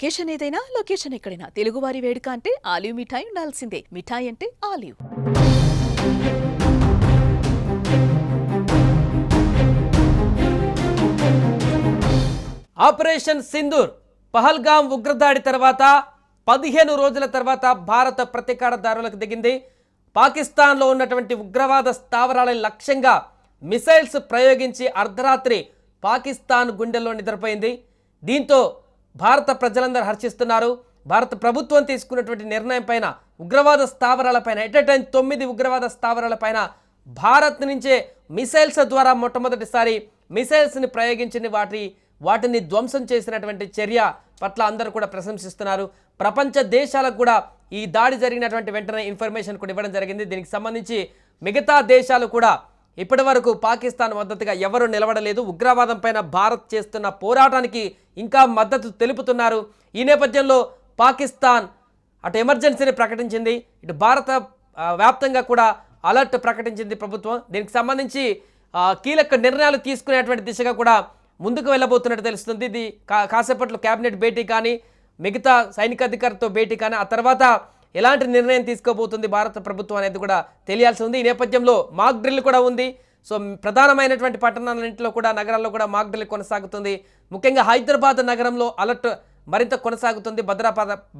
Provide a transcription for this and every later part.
Occasion ఏదైనా location ఎక్కడైనా తెలుగువారి వేడుక అంటే ఆలివ్ మిఠాయి ఉండాల్సిందే. మిఠాయి అంటే ఆలివ్. ఆపరేషన్ సింధూర్ పహల్గాం ఉగ్రదాడి తర్వాత 15 రోజుల తర్వాత భారత ప్రతీకారదారులకు దిగింది. పాకిస్తాన్లో ఉన్నటువంటి ఉగ్రవాద స్థావరాల లక్ష్యంగా మిసైల్స్ ప్రయోగించి అర్ధరాత్రి పాకిస్తాన్ గుండెల్లో నిద్రపోయింది. దీంతో భారత ప్రజలందరూ హర్షిస్తున్నారు. భారత ప్రభుత్వం తీసుకున్నటువంటి నిర్ణయం పైన ఉగ్రవాద స్థావరాలపైన ఎట్ ఎ టైం 9 ఉగ్రవాద స్థావరాలపైన భారత్ నుంచే మిసైల్స్ ద్వారా మొట్టమొదటిసారి మిసైల్స్ని ప్రయోగించిన వాటిని ధ్వంసం చేసినటువంటి చర్య పట్ల అందరూ కూడా ప్రశంసిస్తున్నారు. ప్రపంచ దేశాలకు కూడా ఈ దాడి జరిగినటువంటి వెంటనే ఇన్ఫర్మేషన్ కూడా ఇవ్వడం జరిగింది. దీనికి సంబంధించి మిగతా దేశాలు కూడా ఇప్పటి వరకు పాకిస్తాన్ మద్దతుగా ఎవరు నిలబడలేదు. ఉగ్రవాదం పైన భారత్ చేస్తున్న పోరాటానికి ఇంకా మద్దతు తెలుపుతున్నారు. ఈ నేపథ్యంలో పాకిస్తాన్ అటు ఎమర్జెన్సీని ప్రకటించింది, ఇటు భారత వ్యాప్తంగా కూడా అలర్ట్ ప్రకటించింది ప్రభుత్వం. దీనికి సంబంధించి కీలక నిర్ణయాలు తీసుకునేటువంటి దిశగా కూడా ముందుకు వెళ్ళబోతున్నట్టు తెలుస్తుంది. ఇది కాసేపట్లో కేబినెట్ భేటీ కానీ మిగతా సైనికాధికారితో భేటీ కానీ ఆ తర్వాత ఎలాంటి నిర్ణయం తీసుకోబోతుంది భారత ప్రభుత్వం అనేది కూడా తెలియాల్సి ఉంది. ఈ నేపథ్యంలో మాక్ డ్రిల్ కూడా ఉంది. సో ప్రధానమైనటువంటి పట్టణాలన్నింటిలో కూడా నగరాల్లో కూడా మాక్ డ్రిల్ కొనసాగుతుంది. ముఖ్యంగా హైదరాబాద్ నగరంలో అలర్ట్ మరింత కొనసాగుతుంది.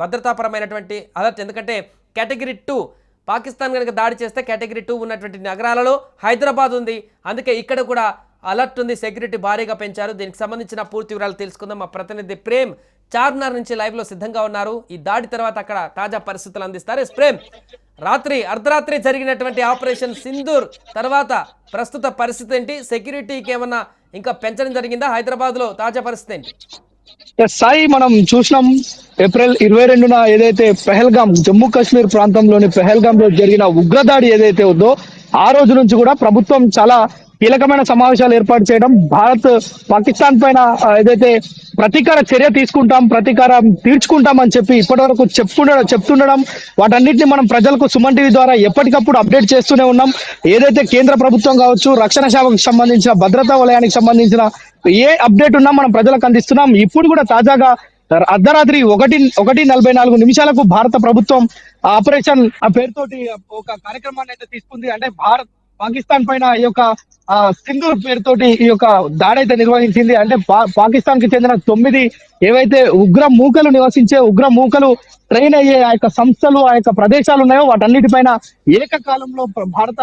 భద్రతాపరమైనటువంటి అలర్ట్, ఎందుకంటే కేటగిరీ 2 పాకిస్తాన్ కనుక దాడి చేస్తే కేటగిరీ 2 ఉన్నటువంటి నగరాలలో హైదరాబాద్ ఉంది. అందుకే ఇక్కడ కూడా అలర్ట్ ఉంది, సెక్యూరిటీ భారీగా పెంచారు. దీనికి సంబంధించిన పూర్తి వివరాలు తెలుసుకుందాం. మా ప్రతినిధి ప్రేమ్ చార్మినార్ నుంచి లైవ్లో సిద్ధంగా ఉన్నారు. ఈ దాడి తర్వాత అక్కడ తాజా పరిస్థితులు అందిస్తారు. ప్రేమ్, అర్ధరాత్రి జరిగినటువంటి ఆపరేషన్ సింధూర్ తర్వాత ప్రస్తుత పరిస్థితి ఏంటి? సెక్యూరిటీకి ఏమన్నా ఇంకా పెంచడం జరిగిందా? హైదరాబాద్లో తాజా పరిస్థితి ఏంటి? సాయి, మనం చూసినాం ఏప్రిల్ 22న ఏదైతే పెహల్గాం, జమ్మూ కాశ్మీర్ ప్రాంతంలోని పెహల్గాం లో జరిగిన ఉగ్రదాడి ఏదైతే ఉందో ఆ రోజు నుంచి కూడా ప్రభుత్వం చాలా కీలకమైన సమావేశాలు ఏర్పాటు చేయడం, భారత్ పాకిస్తాన్ పైన ఏదైతే ప్రతీకార చర్య తీసుకుంటాం, ప్రతీకారం తీర్చుకుంటాం అని చెప్పి ఇప్పటి వరకు చెప్తుండడం, వాటన్నిటిని మనం ప్రజలకు సుమన్ టీవీ ద్వారా ఎప్పటికప్పుడు అప్డేట్ చేస్తూనే ఉన్నాం. ఏదైతే కేంద్ర ప్రభుత్వం కావచ్చు, రక్షణ శాఖకు సంబంధించిన, భద్రతా వలయానికి సంబంధించిన ఏ అప్డేట్ ఉన్నా మనం ప్రజలకు అందిస్తున్నాం. ఇప్పుడు కూడా తాజాగా అర్ధరాత్రి 1:44 భారత ప్రభుత్వం ఆపరేషన్ పేరుతోటి ఒక కార్యక్రమాన్ని అయితే తీసుకుంది. అంటే పాకిస్తాన్ పైన ఈ యొక్క సింధూర్ పేరుతోటి ఈ యొక్క దాడి అయితే నిర్వహించింది. అంటే పాకిస్తాన్ కి చెందిన 9 ఏవైతే ఉగ్ర మూకలు నివసించే, ఉగ్ర మూకలు ట్రైన్ అయ్యే ఆ యొక్క సంస్థలు, ఆ యొక్క ప్రదేశాలు ఉన్నాయో వాటన్నిటిపైన ఏకకాలంలో భారత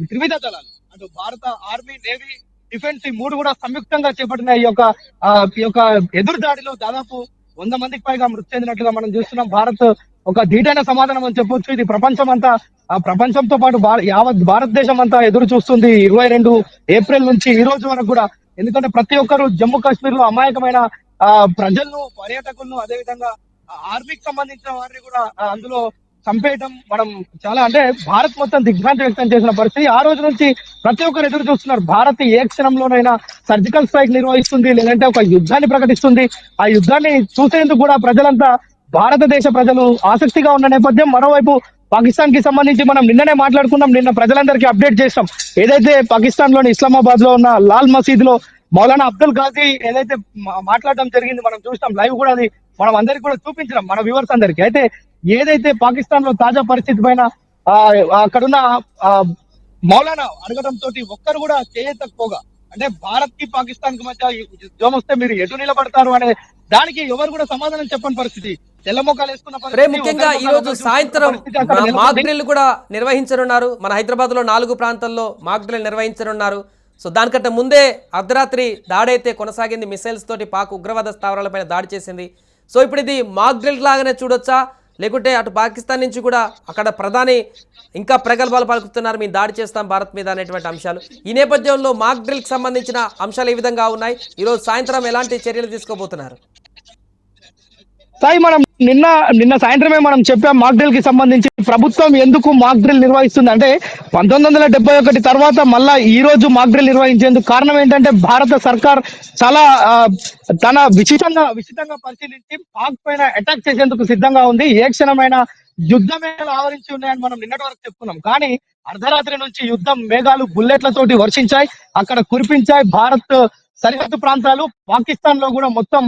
త్రివిధ దళాలు, అటు భారత ఆర్మీ, నేవీ, డిఫెన్స్ ఈ 3 కూడా సంయుక్తంగా చేపట్టిన ఈ యొక్క ఎదురు దాడిలో దాదాపు 100 మందికి పైగా మృతి చెందినట్లుగా మనం చూస్తున్నాం. భారత్ ఒక ధీటైన సమాధానం అని చెప్పొచ్చు. ఇది ప్రపంచంతో పాటు యావత్ భారతదేశం అంతా ఎదురు చూస్తుంది 22 ఏప్రిల్ నుంచి ఈ రోజు వరకు కూడా. ఎందుకంటే ప్రతి ఒక్కరు జమ్మూ కాశ్మీర్ లో అమాయకమైన ప్రజలను, పర్యాటకులను, అదేవిధంగా ఆర్మీకి సంబంధించిన వారిని కూడా అందులో చంపేయటం మనం చాలా, అంటే భారత్ మొత్తం దిగ్భ్రాంతి వ్యక్తం చేసిన పరిస్థితి. ఆ రోజు నుంచి ప్రతి ఒక్కరు ఎదురు చూస్తున్నారు. భారత్ ఏ క్షణంలోనైనా సర్జికల్ స్ట్రైక్ నిర్వహిస్తుంది, లేదంటే ఒక యుద్ధాన్ని ప్రకటిస్తుంది. ఆ యుద్ధాన్ని చూసేందుకు కూడా ప్రజలంతా, భారతదేశ ప్రజలు ఆసక్తిగా ఉన్న నేపథ్యం. మరోవైపు పాకిస్తాన్ కి సంబంధించి మనం నిన్ననే మాట్లాడుకున్నాం, నిన్న ప్రజలందరికీ అప్డేట్ చేస్తాం. ఏదైతే పాకిస్తాన్ లోని ఇస్లామాబాద్ లో ఉన్న లాల్ మసీద్ లో మౌలానా అబ్దుల్ గాజీ ఏదైతే మాట్లాడడం జరిగింది, మనం చూస్తాం లైవ్ కూడా, అది మనం అందరికి కూడా చూపించినాం మన వ్యూవర్స్ అందరికి. అయితే ఏదైతే పాకిస్తాన్ లో తాజా పరిస్థితి పైన అక్కడున్న మౌలానా అడగడం తోటి ఒక్కరు కూడా చేయకపోగా, అంటే భారత్ కి పాకిస్తాన్ కి మధ్య యుద్ధం వస్తే మీరు ఎటు నిలబడతారు అనే దానికి ఎవరు కూడా సమాధానం చెప్పని పరిస్థితి, తెల్లమొకాలు వేసుకున్న పరిస్థితి. ముఖ్యంగా ఈ రోజు సాయంత్రం మాక్ డ్రిల్ కూడా నిర్వహించనున్నారు. మన హైదరాబాద్ లో 4 ప్రాంతాల్లో మాక్ డ్రిల్ నిర్వహించనున్నారు. సో దానికంటే ముందే అర్ధరాత్రి దాడి అయితే కొనసాగింది. మిసైల్స్ తోటి పాక్ ఉగ్రవాద స్థావరాలపైన దాడి చేసింది. సో ఇప్పుడు ఇది మాక్ డ్రిల్ లాగానే చూడొచ్చా, లేకుంటే అటు పాకిస్తాన్ నుంచి కూడా అక్కడ ప్రధాని ఇంకా ప్రగల్భాలు పలుకుతున్నారు, మేము దాడి చేస్తాం భారత్ మీద అనేటువంటి అంశాలు. ఈ నేపథ్యంలో మాక్ డ్రిల్కి సంబంధించిన అంశాలు ఏ విధంగా ఉన్నాయి? ఈరోజు సాయంత్రం ఎలాంటి చర్యలు తీసుకోబోతున్నారు? సాయి, మనం నిన్న సాయంత్రమే మనం చెప్పాం మాక్ డ్రిల్ కి సంబంధించి. ప్రభుత్వం ఎందుకు మాక్ డ్రిల్ నిర్వహిస్తుంది అంటే 1971 తర్వాత మళ్ళా ఈ రోజు మాక్ డ్రిల్ నిర్వహించేందుకు కారణం ఏంటంటే, భారత సర్కార్ చాలా తన విచితంగా పరిశీలించి పాక్ పైన అటాక్ చేసేందుకు సిద్ధంగా ఉంది. ఏ క్షణమైన యుద్ధ మేఘాలు ఆవరించి ఉన్నాయని మనం నిన్నటి వరకు చెప్పుకున్నాం. కానీ అర్ధరాత్రి నుంచి యుద్ధం మేఘాలు బుల్లెట్లతోటి వర్షించాయి, అక్కడ కురిపించాయి. భారత్ సరిహద్దు ప్రాంతాలు పాకిస్తాన్ లో కూడా మొత్తం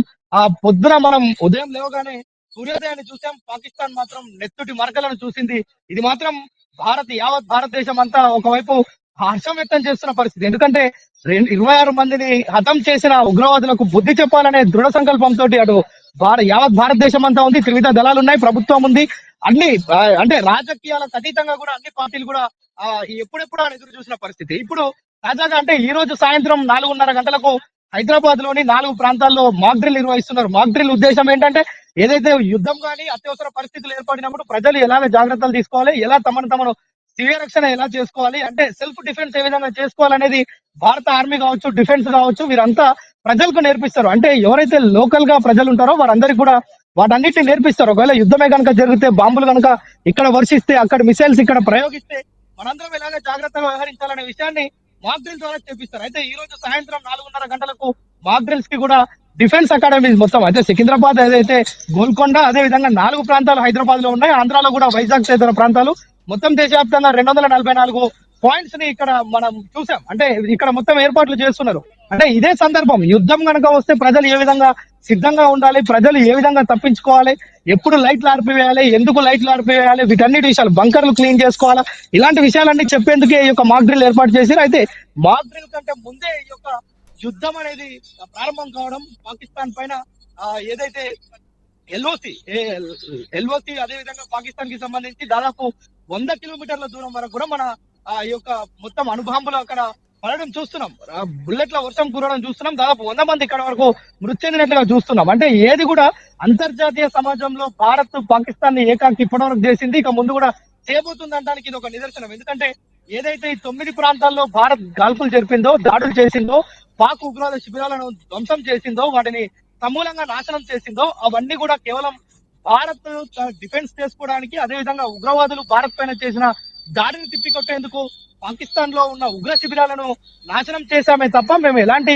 పొద్దున మనం ఉదయం లేవగానే సూర్యోదయాన్ని చూసాం. పాకిస్తాన్ మాత్రం నెత్తుటి మరకలను చూసింది. ఇది మాత్రం యావత్ భారతదేశం అంతా ఒకవైపు హర్షం వ్యక్తం చేస్తున్న పరిస్థితి. ఎందుకంటే 26 మందిని హతం చేసిన ఉగ్రవాదులకు బుద్ధి చెప్పాలనే దృఢ సంకల్పంతో అటు యావత్ భారతదేశం అంతా ఉంది. త్రివిధ దళాలు ఉన్నాయి, ప్రభుత్వం ఉంది. అన్ని అంటే రాజకీయాలకు అతీతంగా కూడా అన్ని పార్టీలు కూడా ఎప్పుడెప్పుడు అని ఎదురు చూసిన పరిస్థితి. ఇప్పుడు తాజాగా అంటే ఈ రోజు సాయంత్రం 4:30 గంటలకు హైదరాబాద్ లోని 4 ప్రాంతాల్లో మాక్ డ్రిల్ నిర్వహిస్తున్నారు. మాక్ డ్రిల్ ఉద్దేశం ఏంటంటే ఏదైతే యుద్ధం కానీ అత్యవసర పరిస్థితులు ఏర్పడినప్పుడు ప్రజలు ఎలాగ జాగ్రత్తలు తీసుకోవాలి, ఎలా తమను స్వీయ రక్షణ ఎలా చేసుకోవాలి, అంటే సెల్ఫ్ డిఫెన్స్ ఏ విధంగా చేసుకోవాలనేది భారత ఆర్మీ కావచ్చు, డిఫెన్స్ కావచ్చు, వీరంతా ప్రజలకు నేర్పిస్తారు. అంటే ఎవరైతే లోకల్ గా ప్రజలు ఉంటారో వారందరికీ కూడా వాటన్నిటిని నేర్పిస్తారు. ఒకవేళ యుద్ధమే కనుక జరిగితే, బాంబులు కనుక ఇక్కడ వర్షిస్తే, అక్కడ మిసైల్స్ ఇక్కడ ప్రయోగిస్తే మనందరం ఎలాగ జాగ్రత్తగా వ్యవహరించాలనే విషయాన్ని మాక్ డ్రిల్ ద్వారా చేపిస్తారు. అయితే ఈ రోజు సాయంత్రం 4:30 గంటలకు మాక్ డ్రిల్స్ కి కూడా డిఫెన్స్ అకాడమీస్ మొత్తం అయితే సికింద్రాబాద్ ఏదైతే గోల్కొండ, అదే విధంగా 4 ప్రాంతాలు హైదరాబాద్ లో ఉన్నాయి. ఆంధ్రాలో కూడా వైజాగ్ తదితర ప్రాంతాలు, మొత్తం దేశవ్యాప్తంగా 244 పాయింట్స్ ని ఇక్కడ మనం చూసాం. అంటే ఇక్కడ మొత్తం ఏర్పాట్లు చేస్తున్నారు. అంటే ఇదే సందర్భం, యుద్ధం కనుక వస్తే ప్రజలు ఏ విధంగా సిద్ధంగా ఉండాలి, ప్రజలు ఏ విధంగా తప్పించుకోవాలి, ఎప్పుడు లైట్లు ఆర్పివేయాలి, ఎందుకు లైట్లు ఆర్పివేయాలి, వీటన్నిటి విషయాలు, బంకర్లు క్లీన్ చేసుకోవాలా, ఇలాంటి విషయాలన్నీ చెప్పేందుకే ఈ యొక్క మాక్ డ్రిల్ ఏర్పాటు చేశారు. అయితే మాక్ డ్రిల్ కంటే ముందే ఈ యొక్క యుద్ధం అనేది ప్రారంభం కావడం, పాకిస్తాన్ పైన ఏదైతే ఎల్ఓసి అదే విధంగా పాకిస్తాన్ కి సంబంధించి దాదాపు 100 కిలోమీటర్ల దూరం వరకు కూడా మన ఈ యొక్క మొత్తం అణుబాంబులు అక్కడ పడడం చూస్తున్నాం. బుల్లెట్ల వర్షం కురవడం చూస్తున్నాం. దాదాపు 100 మంది ఇక్కడ వరకు మృతి చెందినట్లుగా చూస్తున్నాం. అంటే ఏది కూడా అంతర్జాతీయ సమాజంలో భారత్ పాకిస్తాన్ ని ఏకాకి ఇప్పటివరకు చేసింది, ఇక ముందు కూడా చేయబోతుంది అనడానికి ఇది ఒక నిదర్శనం. ఎందుకంటే ఏదైతే ఈ 9 ప్రాంతాల్లో భారత్ గాల్పులు జరిపిందో, దాడులు చేసిందో, పాక్ ఉగ్రవాద శిబిరాలను ధ్వంసం చేసిందో, వాటిని సమూలంగా నాశనం చేసిందో, అవన్నీ కూడా కేవలం భారత్ డిఫెన్స్ చేసుకోవడానికి, అదేవిధంగా ఉగ్రవాదులు భారత్ పైన చేసిన దాడిని తిప్పికొట్టేందుకు పాకిస్తాన్ లో ఉన్న ఉగ్ర శిబిరాలను నాశనం చేశామే తప్ప మేము ఎలాంటి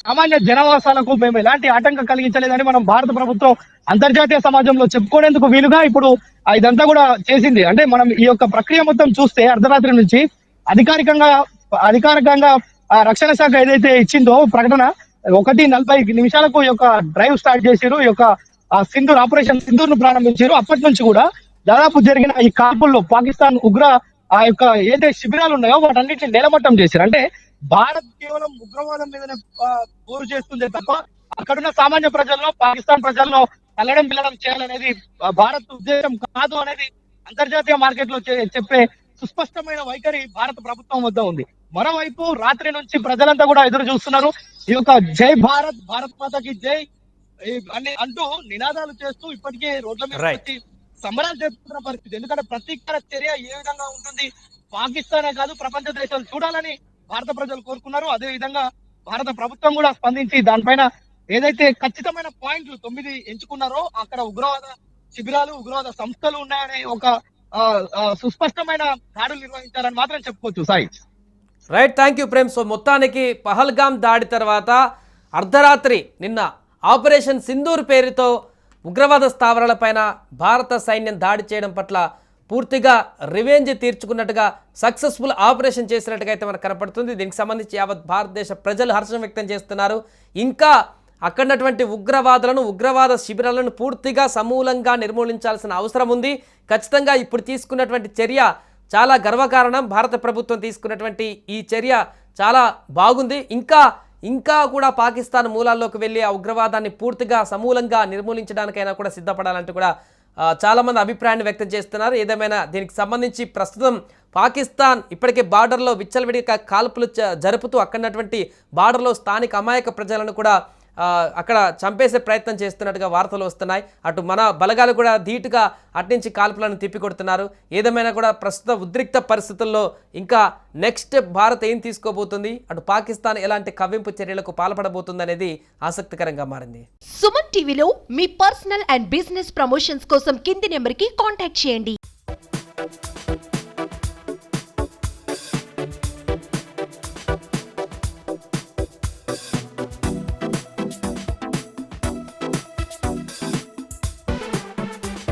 సామాన్య జనవాసాలకు మేము ఎలాంటి ఆటంకం కలిగించలేదని మనం భారత ప్రభుత్వం అంతర్జాతీయ సమాజంలో చెప్పుకునేందుకు వీలుగా ఇప్పుడు ఇదంతా కూడా చేసింది. అంటే మనం ఈ యొక్క ప్రక్రియ మొత్తం చూస్తే అర్ధరాత్రి నుంచి అధికారికంగా రక్షణ శాఖ ఏదైతే ఇచ్చిందో ప్రకటన, 1:40 ఈ యొక్క డ్రైవ్ స్టార్ట్ చేశారు. ఈ యొక్క ఆపరేషన్ సింధూర్ ను ప్రారంభించారు. అప్పటి నుంచి కూడా దాదాపు జరిగిన ఈ కాల్పుల్లో పాకిస్తాన్ ఉగ్ర యొక్క ఏదైతే శిబిరాలు ఉన్నాయో వాటన్నిటిని నేలమట్టం చేశారు. అంటే భారత్ కేవలం ఉగ్రవాదం మీదనే పోరు చేస్తుందే తప్ప అక్కడున్న సామాన్య ప్రజల్లో, పాకిస్తాన్ ప్రజల్లో కల్లడం పిల్లడం చేయాలనేది భారత్ ఉద్దేశం కాదు అనేది అంతర్జాతీయ మార్కెట్ లో చెప్పే సుస్పష్టమైన వైఖరి భారత ప్రభుత్వం వద్ద ఉంది. మరోవైపు రాత్రి నుంచి ప్రజలంతా కూడా ఎదురు చూస్తున్నారు. ఈ యొక్క జై భారత్, భారత్ మాతకి జై అని అంటూ నినాదాలు చేస్తూ ఇప్పటికే రోడ్ల మీద వచ్చి సంబరాలు జరుపుతున్న పరిస్థితి. ఎందుకంటే ప్రతీకార చర్య ఏ విధంగా ఉంటుంది, పాకిస్తానే కాదు ప్రపంచ దేశాలు చూడాలని భారత ప్రజలు కోరుకున్నారు. అదే విధంగా భారత ప్రభుత్వం కూడా స్పందించి దానిపైన ఏదైతే ఖచ్చితమైన పాయింట్లు 9 ఎంచుకున్నారో అక్కడ ఉగ్రవాద శిబిరాలు, ఉగ్రవాద సంస్థలు ఉన్నాయనే ఒక సుస్పష్టమైన దాడులు నిర్వహించారని మాత్రం చెప్పుకోవచ్చు. Sai right, thank you Prem. So మొత్తానికి పహల్గామ్ దాడి తర్వాత అర్ధరాత్రి నిన్న ఆపరేషన్ సింధూర్ పేరుతో ఉగ్రవాద స్థావరాలపైన భారత సైన్యం దాడి చేయడం పట్ల పూర్తిగా రివెంజ్ తీర్చుకున్నట్టుగా, సక్సెస్ఫుల్ ఆపరేషన్ చేసినట్టుగా అయితే మనకు కనపడుతుంది. దీనికి సంబంధించి యావత్ భారతదేశ ప్రజలు హర్షం వ్యక్తం చేస్తున్నారు. ఇంకా అక్కడున్నటువంటి ఉగ్రవాద శిబిరాలను పూర్తిగా సమూలంగా నిర్మూలించాల్సిన అవసరం ఉంది. ఖచ్చితంగా ఇప్పుడు తీసుకున్నటువంటి చర్య చాలా గర్వకారణం. భారత ప్రభుత్వం తీసుకున్నటువంటి ఈ చర్య చాలా బాగుంది. ఇంకా కూడా పాకిస్తాన్ మూలాల్లోకి వెళ్ళి ఆ ఉగ్రవాదాన్ని పూర్తిగా సమూలంగా నిర్మూలించడానికైనా కూడా సిద్ధపడాలంటూ కూడా చాలామంది అభిప్రాయాన్ని వ్యక్తం చేస్తున్నారు. ఏదేమైనా దీనికి సంబంధించి ప్రస్తుతం పాకిస్తాన్ ఇప్పటికే బార్డర్లో విచ్చలవిడిగా కాల్పులు జరుపుతూ అక్కడున్నటువంటి బార్డర్లో స్థానిక అమాయక ప్రజలను కూడా అక్కడ చంపేసే ప్రయత్నం చేస్తున్నట్టుగా వార్తలు వస్తున్నాయి. అటు మన బలగాలు కూడా ధీటుగా అట్నుంచి కాల్పులను తిప్పికొడుతున్నారు. ఏదేమైనా కూడా ప్రస్తుత ఉద్రిక్త పరిస్థితుల్లో ఇంకా నెక్స్ట్ భారత్ ఏం తీసుకోబోతుంది, అటు పాకిస్తాన్ ఎలాంటి కవ్వింపు చర్యలకు పాల్పడబోతుంది అనేది ఆసక్తికరంగా మారింది. సుమన్ టీవీలో మీ పర్సనల్ అండ్ బిజినెస్ ప్రమోషన్స్ కోసం కింది నెంబర్కి కాంటాక్ట్ చేయండి.